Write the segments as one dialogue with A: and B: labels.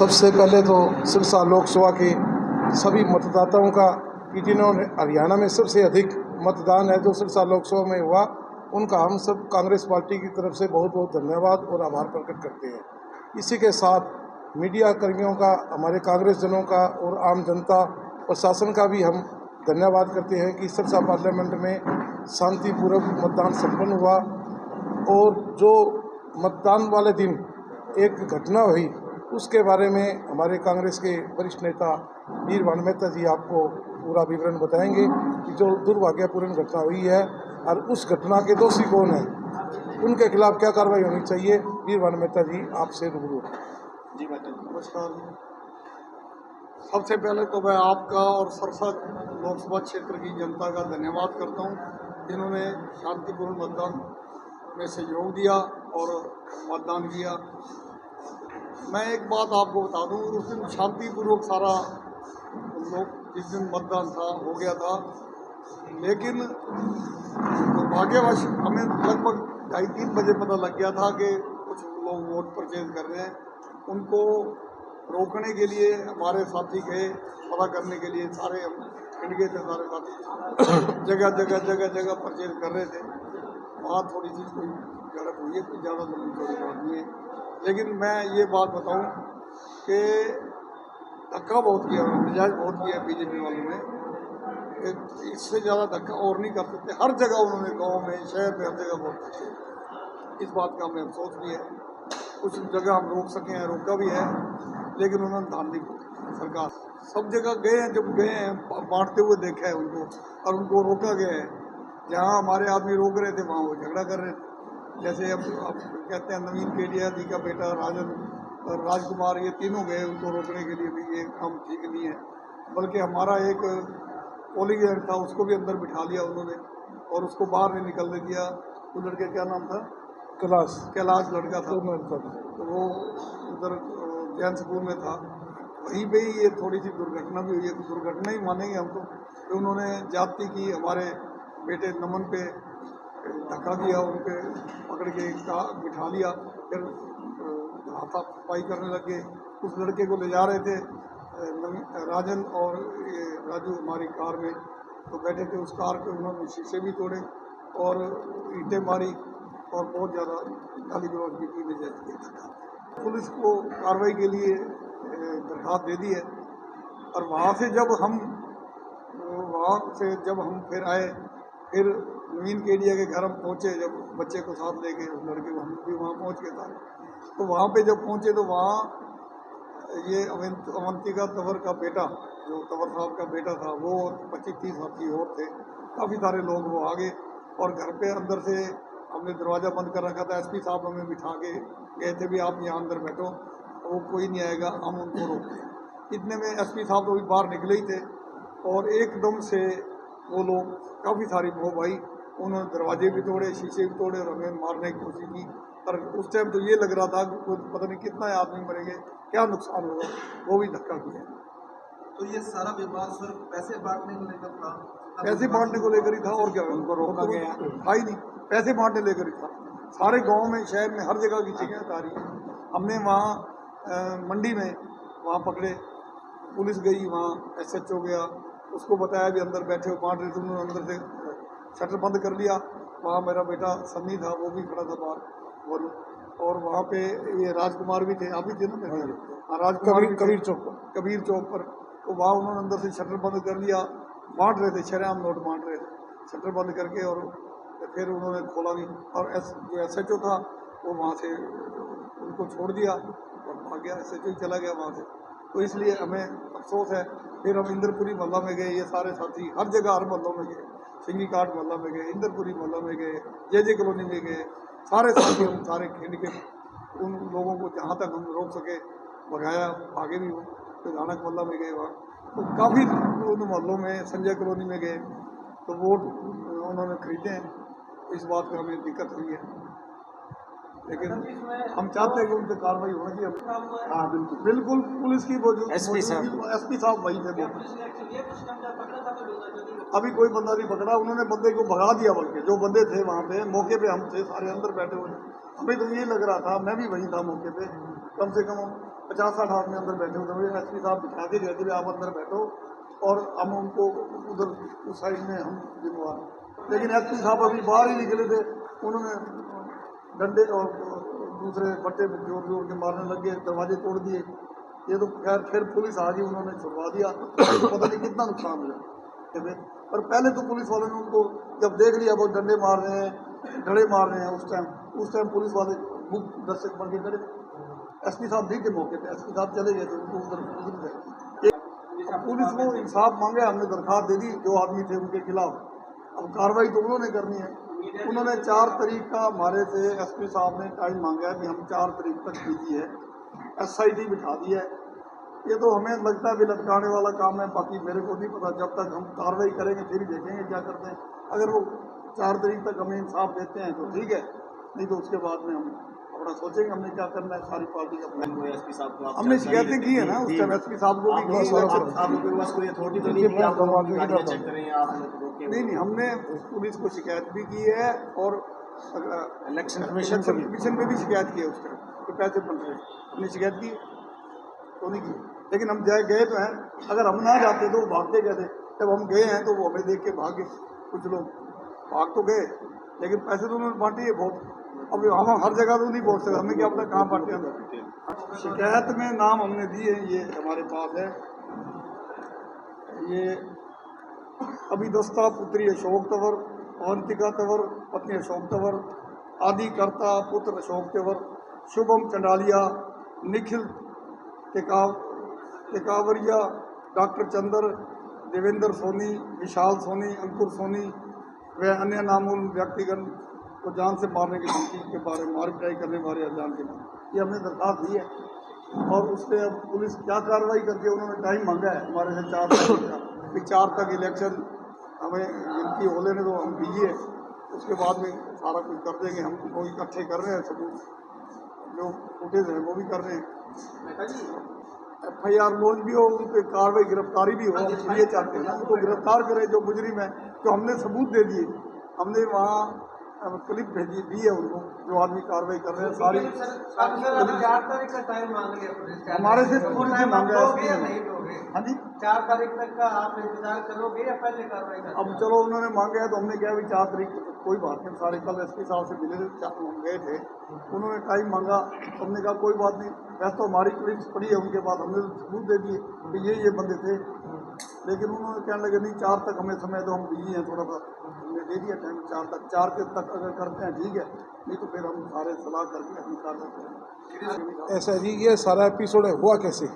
A: सबसे पहले तो सिरसा लोकसभा के सभी मतदाताओं का कि जिन्होंने हरियाणा में सबसे अधिक मतदान है जो सिरसा लोकसभा में हुआ, उनका हम सब कांग्रेस पार्टी की तरफ से बहुत बहुत धन्यवाद और आभार प्रकट करते हैं। इसी के साथ मीडिया कर्मियों का, हमारे कांग्रेस जनों का और आम जनता प्रशासन का भी हम धन्यवाद करते हैं कि सिरसा पार्लियामेंट में शांतिपूर्वक मतदान संपन्न हुआ। और जो मतदान वाले दिन एक घटना हुई उसके बारे में हमारे कांग्रेस के वरिष्ठ नेता वीरभान मेहता जी आपको पूरा विवरण बताएंगे कि जो दुर्भाग्यपूर्ण घटना हुई है और उस घटना के दोषी कौन है, उनके खिलाफ क्या कार्रवाई होनी चाहिए। वीरभान मेहता जी आपसे रूबरू।
B: जी नमस्कार। सबसे पहले तो मैं आपका और सिरसा लोकसभा क्षेत्र की जनता का धन्यवाद करता हूं जिन्होंने शांतिपूर्ण मतदान में सहयोग दिया और मतदान किया। मैं एक बात आपको बता दूं, उस दिन शांतिपूर्वक सारा लोग जिस दिन मतदान था हो गया था, लेकिन दुर्भाग्यवश हमें लगभग 2:30 बजे पता लग गया था कि कुछ लोग वोट परचेज कर रहे हैं। उनको रोकने के लिए हमारे साथी गए, पता करने के लिए सारे हम खिंड गए थे, सारे साथी जगह जगह परचेज कर रहे थे। वहाँ थोड़ी सी कोई झड़प हुई है, कोई ज़्यादा लंबी चौड़ी बात नहीं है। लेकिन मैं ये बात बताऊं कि धक्का बहुत किया, मिजाज बहुत किया बीजेपी वालों ने। इससे ज़्यादा धक्का और नहीं कर सकते। हर जगह उन्होंने, गांव में, शहर में, हर जगह बहुत धक्के। इस बात का हमें अफसोस भी है। कुछ जगह हम रोक सके हैं, रोका भी है, लेकिन उन्होंने ध्यान नहीं दिया। सरकार सब जगह गए हैं, जब गए हैं बांटते हुए देखा है उनको, और उनको रोका गया है। जहाँ हमारे आदमी रोक रहे थे वहाँ वो झगड़ा कर रहे थे। जैसे अब कहते हैं नवीन केडिया जी का बेटा राजन और राजकुमार, ये तीनों गए उनको रोकने के लिए भी ये काम ठीक नहीं है। बल्कि हमारा एक पोलिंग एजेंट था, उसको भी अंदर बिठा लिया उन्होंने और उसको बाहर नहीं निकलने दिया। वो लड़के क्या नाम था? कैलाश लड़का था, तो वो उधर जैन स्कूल में था। वहीं पे ही ये थोड़ी सी दुर्घटना भी हुई है। दुर्घटना ही मानेंगे हम तो उन्होंने जाति की हमारे बेटे नमन पे धक्का दिया, उनके पकड़ के बिठा लिया, फिर हाथापाई करने लगे। उस लड़के को ले जा रहे थे राजन और ये राजू हमारी कार में तो बैठे थे। उस कार के उन्होंने शीशे भी तोड़े और ईंटें मारी और बहुत ज़्यादा गाली गलौज भी की। धक्का पुलिस को कार्रवाई के लिए दरखास्त दे दी है। और वहाँ से जब हम फिर आए, फिर नवीन केडिया के घर हम पहुँचे, जब बच्चे को साथ लेके, उस लड़के को, हम भी वहाँ पहुँच गए था। तो वहाँ पे जब पहुँचे तो वहाँ ये अवंतिका तंवर का बेटा, जो तंवर साहब का बेटा था, वो 25-30 साथी और थे, काफ़ी सारे लोग वो आ गए। और घर पे अंदर से हमने दरवाज़ा बंद कर रखा था। एसपी साहब हमें बिठा के गए थे भी आप यहाँ अंदर बैठो, वो कोई नहीं आएगा, हम उनको रोकते। इतने में एसपी साहब तो बाहर निकले ही थे और एकदम से वो लोग काफ़ी सारी मोब आई। उन्होंने दरवाजे भी तोड़े, शीशे भी तोड़े और हमें मारने की कोशिश की। पर उस टाइम तो ये लग रहा था कि पता नहीं कितना आदमी मरेंगे, क्या नुकसान होगा, वो भी धक्का किया।
C: तो ये सारा विवाद सर पैसे बांटने को लेकर था?
B: पैसे बांटने को लेकर ही था, और क्या, उनको रोका गया था ही नहीं, पैसे बांटने लेकर ही था। सारे गाँव में, शहर में, हर जगह की शिकायत आ रही है। हमने वहाँ मंडी में वहाँ पकड़े, पुलिस गई, वहाँ SHO गया, उसको बताया भी अंदर बैठे हो बांट रहे थे। उन्होंने अंदर से शटर बंद कर लिया। वहाँ मेरा बेटा सन्नी था, वो भी खड़ा था बाहर, और वहाँ पे ये राजकुमार भी थे, आप भी थे ना मेरे? हाँ, राजकुमार कबीर चौक पर। तो वहाँ उन्होंने अंदर से शटर बंद कर लिया, बांट रहे थे, शरेआम नोट बांट रहे थे शटर बंद करके। और फिर उन्होंने खोला नहीं, और जो SHO था वो वहाँ से उनको छोड़ दिया और भाग गया। SHO चला गया वहाँ से। तो इसलिए हमें अफसोस है। फिर हम इंद्रपुरी मोहल्ला में गए, ये सारे साथी हर जगह, हर मोहल्लों में गए, सिंगी काट मोहल्ला में गए, इंद्रपुरी मोहल्ला में गए, JJ कॉलोनी में गए, सारे साथी हम सारे खिंड के उन लोगों को जहाँ तक हम रोक सके भगाया, भागे भी हो। तो झानक मोहल्ला में गए, वहाँ तो काफ़ी उन मोहल्लों में, संजय कॉलोनी में गए, तो वोट उन्होंने खरीदे हैं। इस बात पर हमें दिक्कत हुई है, लेकिन हम चाहते हैं कि उन पर कार्रवाई होनी चाहिए। हाँ बिल्कुल पुलिस की एसपी साहब वही थे। अभी कोई बंदा नहीं पकड़ा, उन्होंने बंदे को भगा दिया, बल्कि जो बंदे थे वहाँ पे मौके पे हम थे, सारे अंदर बैठे हुए। हमें तो ये लग रहा था, मैं भी वही था मौके पे, कम से कम 50-60 आदमी अंदर बैठे हुए थे। एसपी साहब बिठा के गए थे आप अंदर बैठो और हम उनको उधर उस साइड में हम जिम्मेवार। लेकिन एसपी साहब अभी बाहर ही निकले थे, उन्होंने डंडे और दूसरे बट्टे जोर जोर के मारने लग गए, दरवाजे तोड़ दिए। ये तो खैर फिर पुलिस आ गई, उन्होंने छुड़वा दिया। पता नहीं कितना नुकसान हुआ। पर पहले तो पुलिस वालों ने उनको जब देख लिया वो डंडे मार रहे हैं, डंडे मार रहे हैं, उस टाइम पुलिस वाले मुख दर्शक बन के खड़े। एसपी साहब भी के मौके पे एसपी साहब चले गए थे, उनको उधर पुलिस को इंसाफ मांगे, हमने दरखास्त दे दी जो आदमी थे उनके खिलाफ। अब कार्रवाई तो उन्होंने करनी है। उन्होंने 4 तारीख का हमारे से एसपी साहब ने टाइम मांगा है कि हम 4 तारीख तक कीजिए। SIT बिठा दी है। ये तो हमें लगता है भी लटकाने वाला काम है, बाकी मेरे को नहीं पता। जब तक हम कार्रवाई करेंगे फिर ही देखेंगे क्या करते हैं। अगर वो 4 तारीख तक हमें इंसाफ देते हैं तो ठीक है, नहीं तो उसके बाद में हम अपना सोचेंगे हमने क्या करना है। सारी पार्टी का प्लान
C: को एसपी साहब को
B: हमने शिकायतें की है ना उस टाइम, एसपी साहब को भी की है।
C: आप लोगों के पास कोई अथॉरिटी तो नहीं थी आप लोगों की गाड़ियां चेक करें या आप लोग रोक के?
B: नहीं, हमने पुलिस को शिकायत भी की है और
C: इलेक्शन कमीशन
B: पे भी शिकायत की है उस टाइम कि पैसे बन रहे। हमने शिकायत की तो नहीं की, लेकिन हम गए तो हैं। अगर हम ना जाते तो वो भागते गए थे। जब हम गए हैं तो वो हमें देख के भागे। कुछ लोग भाग तो गए लेकिन पैसे तो उन्होंने बांटे है बहुत। अब हम हर जगह तो नहीं पहुँच सकते, हमें क्या पता कहाँ बांटे अंदर। शिकायत में नाम हमने दिए, ये हमारे पास है। ये अभिदस्ता पुत्री अशोक तंवर, अवंतिका तंवर पत्नी अशोक तंवर, आदिकर्ता पुत्र अशोक तंवर, शुभम चंडालिया, निखिल टेकावरिया, डॉक्टर चंदर, देवेंद्र सोनी, विशाल सोनी, अंकुर सोनी व अन्य नामूल व्यक्तिगण को जान से मारने की धमकी के बारे में, मार पिटाई करने वाले अभियान के लिए ये हमने दरखास्त दी है। और उस पर अब पुलिस क्या कार्रवाई करके उन्होंने टाइम मांगा है हमारे से 4 तारीख का कि 4 तक इलेक्शन हमें गिनती हो लेने दो, हम दीजिए, उसके बाद में सारा कुछ कर देंगे। हम वो इकट्ठे कर रहे हैं सबूत, जो फुटेज है वो भी कर रहे हैं। FIR लॉन्च भी हो, उन पर कार्रवाई गिरफ्तारी भी हो। हम ये चाहते हैं उनको गिरफ्तार करें जो मुजरिम है, जो हमने सबूत दे दिए। हमने वहाँ क्लिप भेजी दी है उनको, जो आदमी कार्रवाई कर रहे हैं सारी।
D: 4 तारीख का टाइम मांग लिया पुलिस
B: हमारे से पुलिस ने मांगा है। हाँ जी,
D: 4 तारीख तक का आप इंतजार करोगे या पहले कार्रवाई करोगे?
B: अब चलो उन्होंने मांगा है तो हमने क्या भी 4 तारीख को कोई बात नहीं। सारे कल एसपी साहब से मिले हम गए थे, उन्होंने टाइम मांगा, हमने कहा कोई बात नहीं। वैसे तो हमारी क्लिप्स पड़ी है उनके पास, हमने सबूत दे दिए कि ये बंदे थे। लेकिन उन्होंने कहने लगे नहीं 4 तक हमें समय तो हम बिजी हैं थोड़ा सा। हमने दे दिया टाइम 4 के तक अगर करते हैं ठीक है, नहीं तो फिर हम सारे सलाह करके अपनी कार्रवाई करेंगे।
A: ऐसा जी, ये सारा एपिसोड हुआ कैसे?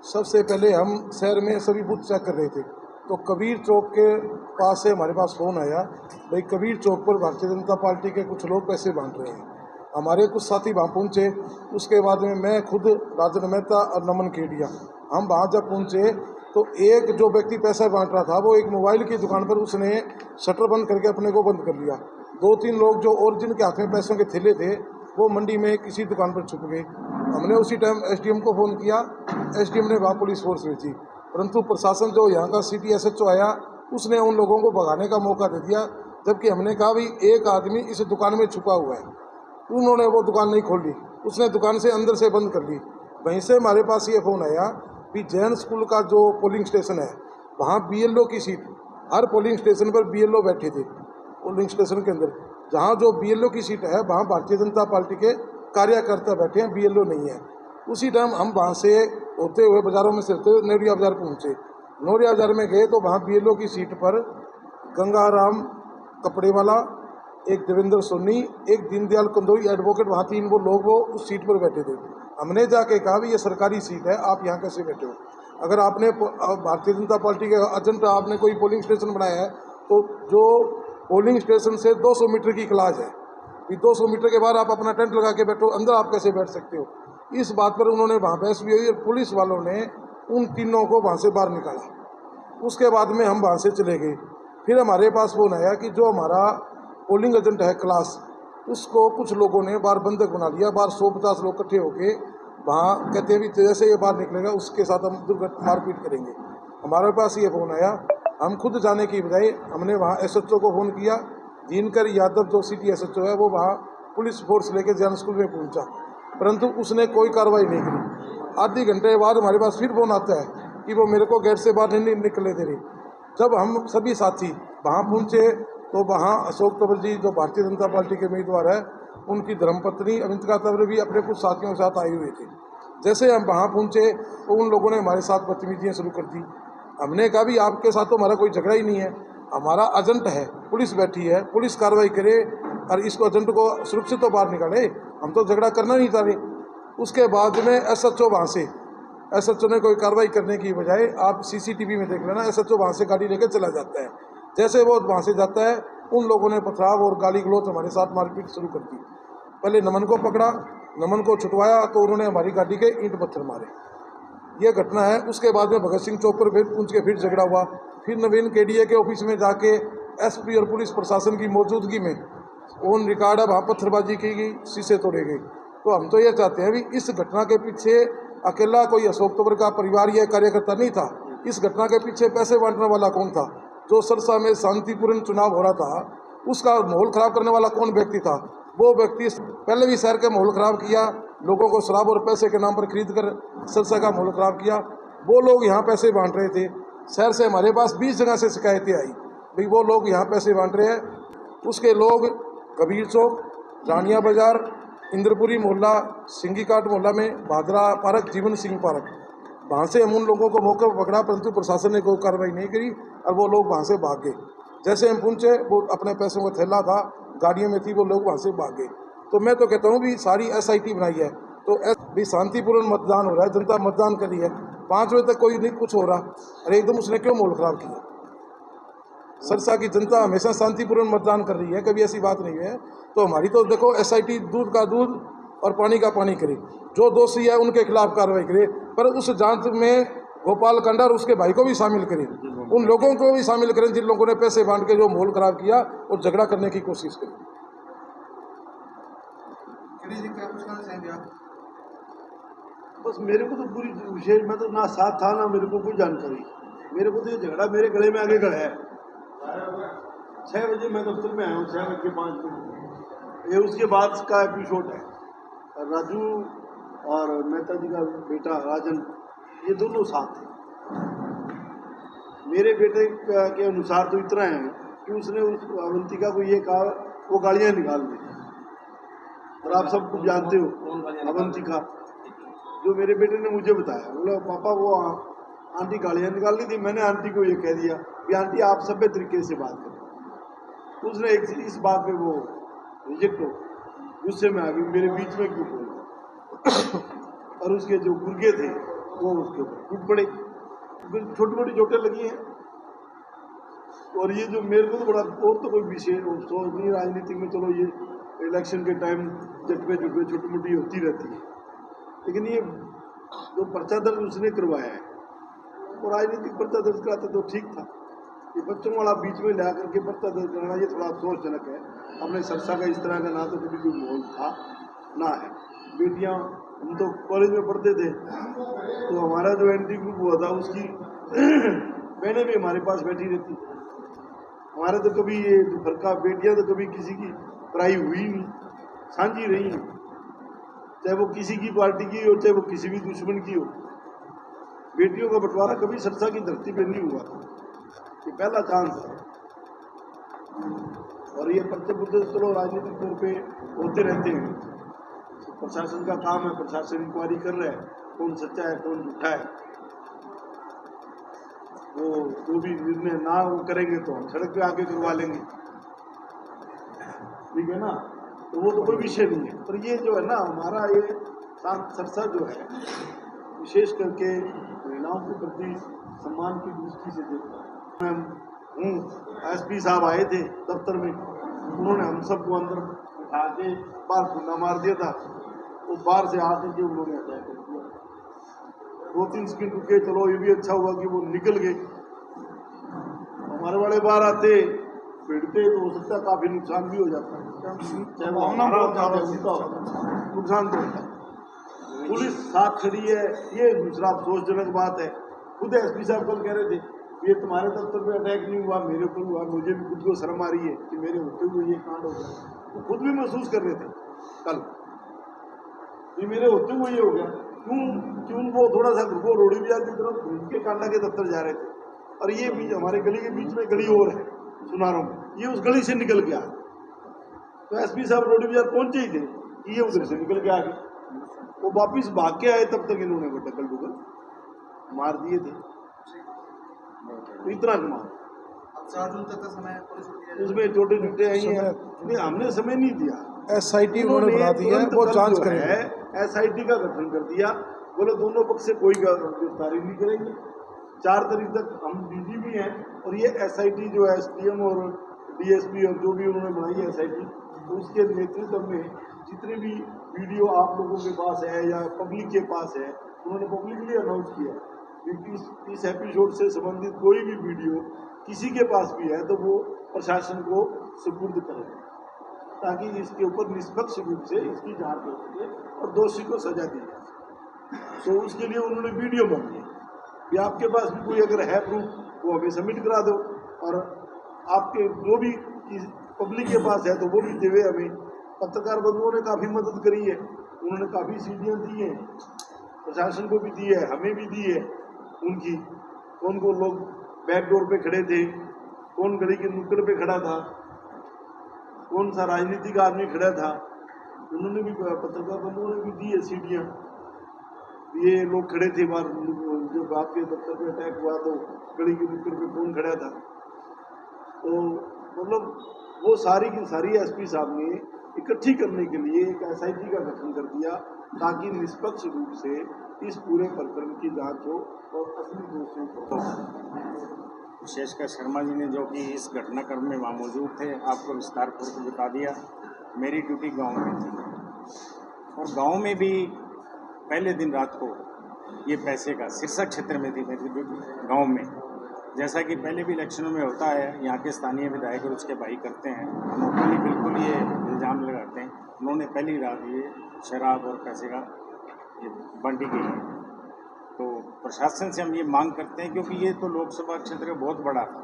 A: सबसे पहले हम शहर में सभी बूथ चेक कर रहे थे तो कबीर चौक के पास से हमारे पास फ़ोन आया, भाई कबीर चौक पर भारतीय जनता पार्टी के कुछ लोग पैसे बांट रहे हैं। हमारे कुछ साथी वहाँ पहुँचे। उसके बाद में मैं खुद राजन मेहता और नमन केडिया हम वहाँ जब पहुँचे तो एक जो व्यक्ति पैसा बांट रहा था वो एक मोबाइल की दुकान पर उसने शटर बंद करके अपने को बंद कर लिया। 2-3 लोग जो और जिनके हाथ में पैसों के थैले थे वो मंडी में किसी दुकान पर छुप गए। हमने उसी टाइम SDM को फ़ोन किया, SDM ने वहाँ पुलिस फोर्स भेजी, परंतु प्रशासन जो यहाँ का सिटी SHO आया उसने उन लोगों को भगाने का मौका दे दिया। जबकि हमने कहा भाई एक आदमी इस दुकान में छुपा हुआ है, उन्होंने वो दुकान नहीं खोली, उसने दुकान से अंदर से बंद कर ली। वहीं से हमारे पास ये फ़ोन आया कि जैन स्कूल का जो पोलिंग स्टेशन है वहाँ BLO की सीट, हर पोलिंग स्टेशन पर BLO बैठे थे। पोलिंग स्टेशन के अंदर जहाँ जो BLO की सीट है वहाँ भारतीय जनता पार्टी के कार्यकर्ता बैठे हैं, BLO नहीं है। उसी टाइम हम वहाँ से होते हुए बाज़ारों में से होते हुए नोरिया बाज़ार पहुँचे। नोरिया बाज़ार में गए तो वहाँ BLO की सीट पर गंगाराम कपड़े वाला, एक देवेंद्र सोनी, एक दीनदयाल कंदोई एडवोकेट, वहाँ 3 वो लोग वो उस सीट पर बैठे थे। हमने जाके कहा भी ये सरकारी सीट है, आप यहाँ कैसे बैठे हो? अगर आपने भारतीय जनता पार्टी के एजेंट आपने कोई पोलिंग स्टेशन बनाया है तो जो पोलिंग स्टेशन से 200 मीटर की क्लास है, 200 मीटर के बाद आप अपना टेंट लगा के बैठो, अंदर आप कैसे बैठ सकते हो? इस बात पर उन्होंने वहाँ बहस भी हुई और पुलिस वालों ने उन तीनों को वहाँ से बाहर निकाला। उसके बाद में हम वहाँ से चले गए। फिर हमारे पास फ़ोन आया कि जो हमारा पोलिंग एजेंट है क्लास, उसको कुछ लोगों ने बाहर बंधक बना लिया। बाहर 150 लोग इकट्ठे होके वहाँ कहते हैं भी जैसे ये बाहर निकलेगा उसके साथ हम दुर्घटना मारपीट करेंगे। हमारे पास ये फ़ोन आया, हम खुद जाने की बजाय हमने वहाँ SHO को फ़ोन किया। दिनकर यादव जो सिटी SHO है वो वहाँ पुलिस फोर्स लेके जैन स्कूल में पहुँचा, परंतु उसने कोई कार्रवाई नहीं करी। आधे घंटे बाद हमारे पास फिर फोन आता है कि वो मेरे को गेट से बाहर नहीं निकले दे रहे। जब हम सभी साथी वहाँ पहुँचे तो वहाँ अशोक तंवर जी जो भारतीय जनता पार्टी के उम्मीदवार है, उनकी धर्मपत्नी अविंतिका तंवर भी अपने कुछ साथियों के साथ आए हुए थे। जैसे हम वहाँ पहुँचे तो उन लोगों ने हमारे साथ बदतमीजियाँ शुरू कर दी। हमने कहा भी आपके साथ तो हमारा कोई झगड़ा ही नहीं है, हमारा एजेंट है, पुलिस बैठी है, पुलिस कार्रवाई करे और इसको एजेंट को सुरक्षित तो बाहर निकाले, हम तो झगड़ा करना नहीं चाह रहे। उसके बाद में SHO वहाँ से SHO ने कोई कार्रवाई करने की बजाय, आप CCTV में देख लेना, SHO वहाँ से गाड़ी लेकर चला जाता है। जैसे वो वहाँ से जाता है, उन लोगों ने पथराव और गाली गलौज हमारे साथ मारपीट शुरू कर दी। पहले नमन को पकड़ा, नमन को छुटवाया तो उन्होंने हमारी गाड़ी के ईंट पत्थर मारे। ये घटना है। उसके बाद में भगत सिंह चौक पर फिर पूछ के फिर झगड़ा हुआ। फिर नवीन KDA के ऑफिस में जाके SP और पुलिस प्रशासन की मौजूदगी में ऑन रिकॉर्ड है, वहाँ पत्थरबाजी की गई, शीशे तोड़े गए। तो हम तो ये चाहते हैं भी इस घटना के पीछे अकेला कोई अशोक तंवर का परिवार या कार्यकर्ता नहीं था। इस घटना के पीछे पैसे बांटने वाला कौन था? जो सरसा में शांतिपूर्ण चुनाव हो रहा था, उसका माहौल खराब करने वाला कौन व्यक्ति था? वो व्यक्ति पहले भी शहर का माहौल खराब किया, लोगों को शराब और पैसे के नाम पर खरीद कर सरसा का माहौल खराब किया। वो लोग यहाँ पैसे बांट रहे थे। शहर से हमारे पास 20 जगह से शिकायतें आई भाई वो लोग यहाँ पैसे बांट रहे हैं। उसके लोग कबीर चौक, रानिया बाजार, इंद्रपुरी मोहल्ला, सिंगी काट मोहल्ला में भादरा पार्क, जीवन सिंह पार्क, वहाँ से हम उन लोगों को मौके पर पकड़ा, परंतु प्रशासन ने कोई कार्रवाई नहीं करी और वो लोग वहाँ से भाग गए। जैसे हम पहुँचे, वो अपने पैसों का थैला था, गाड़ियों में थी, वो लोग वहाँ से भाग गए। तो मैं तो कहता हूँ भी सारी SIT बनाई है तो भी शांतिपूर्ण मतदान हो रहा है, जनता मतदान करी है। 5 बजे तक कोई नहीं कुछ हो रहा, अरे एकदम उसने क्यों माहौल खराब किया? सरसा की जनता हमेशा शांतिपूर्ण मतदान कर रही है, कभी ऐसी बात नहीं है। तो हमारी तो देखो SIT दूध का दूध और पानी का पानी करे, जो दोषी है उनके खिलाफ कार्रवाई करे, पर उस जांच में गोपाल कांडा और उसके भाई को भी शामिल करें, उन लोगों को भी शामिल करें जिन लोगों ने पैसे बांट के जो माहौल खराब किया और झगड़ा करने की कोशिश करी।
C: जी क्या कुछ कहना चाहेंगे आप?
E: बस मेरे को तो पूरी विशेष, मैं तो ना साथ था ना मेरे को कोई जानकारी। मेरे को तो ये झगड़ा मेरे गले में आगे गड़ा है। 6 बजे मैं दफ्तर में आया हूँ, 6:05। ये उसके बाद का एपिसोड है। राजू और मेहता जी का बेटा राजन, ये दोनों साथ हैं। मेरे बेटे के अनुसार तो इतना है कि उसने उस अवंतिका को ये कहा वो गाड़ियाँ निकाल दी। और आप सब कुछ जानते हो अवंतिका, जो मेरे बेटे ने मुझे बताया, बोला पापा वो आंटी गाड़ियाँ निकाल ली थी, मैंने आंटी को ये कह दिया कि आंटी आप सभ्य तरीके से बात करो। उसने इस बात पे वो रिजेक्ट हो, गुस्से में आ गई, मेरे बीच में क्यों बोल। और उसके जो गुर्गे थे वो उसके ऊपर टूट पड़े, छोटी छोटी चोटें लगी हैं। और ये जो मेरे को तो बड़ा और तो कोई विशेष सोच नहीं राजनीति में, चलो ये इलेक्शन के टाइम जटपे जुटपे छोटी मोटी होती रहती है, लेकिन ये जो पर्चा दर्ज उसने करवाया है वो राजनीतिक पर्चा दर्ज कराते तो ठीक था। ये बच्चों वाला बीच में ला करके पर्चा दर्ज करना ये थोड़ा अफसोसजनक है। अपने सरसा का इस तरह का ना तो कभी कोई माहौल था ना है। बेटियां, हम तो कॉलेज में पढ़ते थे तो हमारा जो एंटी ग्रुप हुआ था उसकी बहनें भी हमारे पास बैठी रहती। हमारे तो कभी ये फर्का, बेटियां तो कभी किसी की पराई हुई नहीं, साझी रही, चाहे वो किसी की पार्टी की हो चाहे वो किसी भी दुश्मन की हो। बेटियों का बंटवारा कभी सरसा की धरती पर नहीं हुआ, ये पहला चांस है। और ये पर्चे पुर्चे चलो राजनीतिक तौर पे होते रहते हैं, तो प्रशासन का काम है, प्रशासन इंक्वायरी कर रहा है कौन सच्चा है कौन झूठा है। वो जो भी निर्णय ना वो करेंगे तो हम सड़क पे आके करवा लेंगे, ठीक है ना। तो वो तो कोई विषय नहीं है। पर ये जो है ना हमारा ये सरसा जो है विशेष करके महिलाओं के प्रति सम्मान की दृष्टि से देखता है। मैं SP साहब आए थे दफ्तर में, उन्होंने हम सबको अंदर उठा के बाहर खुला मार दिया था। वो बाहर से आके के उन्होंने अटैक कर दिया। 2-3 सेकंड रुके, चलो ये भी अच्छा हुआ कि वो निकल गए। हमारे वाले बाहर आते भिड़ते तो हो सकता है काफी नुकसान भी हो जाता है, चाहे वो हमारा होता है उनका नुकसान तो होता है। पुलिस साथ खड़ी है, ये दूसरा अफसोसजनक बात है। खुद SP साहब कल कह रहे थे ये तुम्हारे दफ्तर पे अटैक नहीं हुआ, मेरे ऊपर हुआ। मुझे भी खुद को शर्म आ रही है कि मेरे होते हुए ये कांड हो गया। तो खुद भी महसूस कर रहे थे कल ये मेरे होते हुए ये हो गया। क्यों वो थोड़ा सा वो रोडी बाजार की तरफ घूम के कांडा के दफ्तर जा रहे थे, और ये बीच हमारे गली के बीच में गली और है सुनारों में, ये उस गली से निकल गया। तो एसपी साहब रोडी बाजार पहुंचे ही थे कि ये उधर से निकल के आ गए, वो वापिस भाग के आए, तब तक इन्होंने वो टक्कल टुकल मार दिए थे। तो इतना कमाल,
C: अब 4 जून तक का समय पुलिस को दिया जाएगा।
E: उसमें छोटे छोटे आई हैं, नहीं हमने समय नहीं दिया,
A: SIT उन्होंने बना दी है, वो जांच करेंगे।
E: SIT का गठन कर दिया, बोले दोनों पक्ष से कोई गिरफ्तारी नहीं करेंगे। 4 तारीख तक हम बिजी भी हैं, और ये SIT जो है SDM और DSP और जो भी उन्होंने बनाई है SIT, तो उसके नेतृत्व में जितने भी वीडियो आप लोगों के पास है या पब्लिक के पास है, उन्होंने पब्लिकली अनाउंस किया कि इस एपिसोड से संबंधित कोई भी वीडियो किसी के पास भी है तो वो प्रशासन को सुपुर्द करें, ताकि इसके ऊपर निष्पक्ष रूप से इसकी जांच हो सके और दोषी को सजा दी जाए। तो उसके लिए उन्होंने वीडियो मांगी कि आपके पास भी कोई अगर है प्रूफ वो हमें सबमिट करा दो, और आपके जो भी पब्लिक के पास है तो वो भी देवे हमें। पत्रकार बंधुओं ने काफ़ी मदद करी है, उन्होंने काफ़ी सीढ़ियाँ दी हैं, प्रशासन को भी दी है, हमें भी दी है उनकी। कौन कौन लोग बैकडोर पे खड़े थे, कौन गली के नुक्कड़ पे खड़ा था, कौन सा राजनीतिक आदमी खड़ा था, उन्होंने भी पत्रकार बंधुओं ने भी दी है सीढ़ियाँ। ये लोग खड़े थे बाहर, जब आपके दफ्तर पे अटैक हुआ तो गली के नुक्कड़ पे कौन खड़ा था। तो मतलब वो सारी की सारी एसपी साहब ने इकट्ठी करने के लिए एक SIT का गठन कर दिया, ताकि निष्पक्ष रूप से इस पूरे प्रकरण की जांच हो और असली दोषियों को।
F: शेषकर शर्मा जी ने जो कि इस घटनाक्रम में वहाँ मौजूद थे, आपको विस्तारपूर्वक बता दिया। मेरी ड्यूटी गांव में थी, और गांव में भी पहले दिन रात को ये पैसे का सिरसा क्षेत्र में थी मेरी ड्यूटी गांव में। जैसा कि पहले भी इलेक्शनों में होता है, यहाँ के स्थानीय विधायक और उसके भाई करते हैं, उन्होंने बिल्कुल ये इल्ज़ाम लगाते हैं। उन्होंने पहली रात ये शराब और पैसे का ये बंटी की है। तो प्रशासन से हम ये मांग करते हैं, क्योंकि ये तो लोकसभा क्षेत्र बहुत बड़ा था,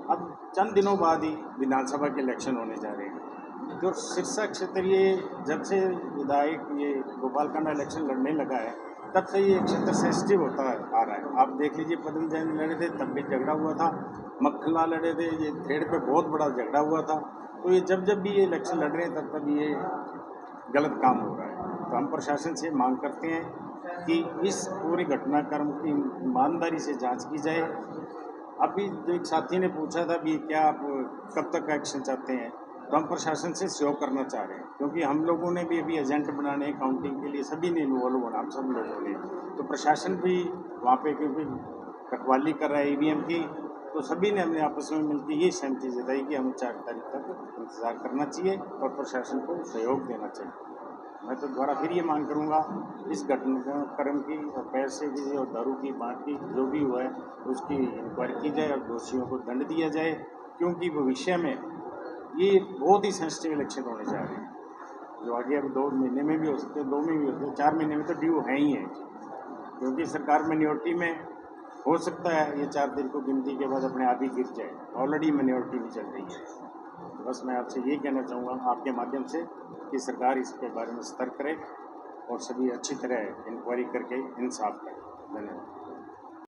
F: अब चंद दिनों बाद ही विधानसभा के इलेक्शन होने जा रहे हैं। जो सिरसा क्षेत्र ये जब से विधायक ये गोपालकांडा इलेक्शन लड़ने लगा है, तब से ये क्षेत्र सेंसिटिव होता आ रहा है। आप देख लीजिए, पदम जैन लड़े थे तब भी झगड़ा हुआ था, मक्खला लड़े थे, ये थ्रेड पे बहुत बड़ा झगड़ा हुआ था। तो ये जब भी ये इलेक्शन लड़ रहे हैं तब ये गलत काम हो रहा है। तो हम प्रशासन से मांग करते हैं कि इस पूरे घटनाक्रम की ईमानदारी से जांच की जाए। अभी जो एक साथी ने पूछा था भी क्या आप कब तक एक्शन चाहते हैं, तो हम प्रशासन से सहयोग करना चाह रहे हैं, क्योंकि हम लोगों ने भी अभी एजेंट बनाने, काउंटिंग के लिए सभी ने इन्वॉल्व होना, हम सब लोगों ने। तो प्रशासन भी वहाँ पे क्योंकि रखवाली कर रहा है EVM की, तो सभी ने हमने आपस में मिलकर ये सहमति जताई कि हमें 4 तारीख तक इंतज़ार करना चाहिए और प्रशासन को सहयोग देना चाहिए। मैं तो दोबारा फिर ये मांग करूँगा, इस घटनाक्रम की और पैसे की और दारू की बाँट की जो भी हुआ है उसकी इंक्वायरी की जाए और दोषियों को दंड दिया जाए, क्योंकि भविष्य में ये बहुत ही सेंसिटिव इलेक्शन होने जा रहे हैं, जो आगे अब 2 महीने में भी हो सकते हैं, 2 में भी हो सकते हैं, 4 महीने में तो ड्यू है ही है, क्योंकि सरकार माइनॉरिटी में हो सकता है ये 4 दिन को गिनती के बाद अपने आप ही गिर जाए। ऑलरेडी माइनॉरिटी भी चल रही है। तो बस मैं आपसे ये कहना चाहूँगा आपके माध्यम से कि सरकार इसके बारे में सतर्क रहे और सभी अच्छी तरह इंक्वायरी करके इंसाफ करें। धन्यवाद।